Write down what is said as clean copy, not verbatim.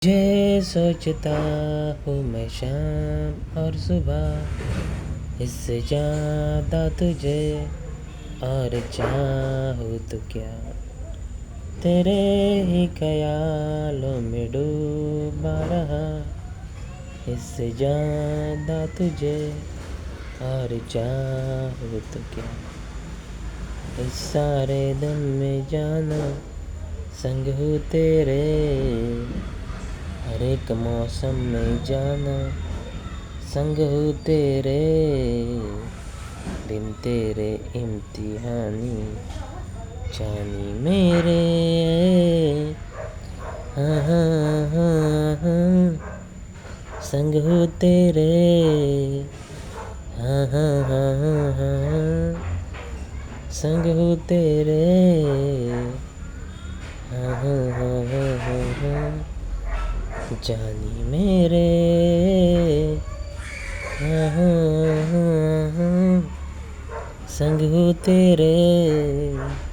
मुझे सोचता हूँ मैं शाम और सुबह, इससे ज़्यादा तुझे और चाहूँ तो क्या। तेरे ही ख्यालों में डूबा रहा, इससे ज़्यादा तुझे और चाहूँ तो क्या। इस सारे दिन में जाना संग हूँ तेरे, हर एक मौसम में जाना संग हूँ तेरे। दिन तेरे इम्तिहानी जानी मेरे, हाँ हाँ हाँ हाँ, संग हूँ तेरे, हाँ हाँ हाँ हाँ, संग हूँ तेरे, हाँ हाँ हाँ हाँ हाँ, जानी मेरे, हाँ हाँ हाँ हाँ, संग हूँ तेरे।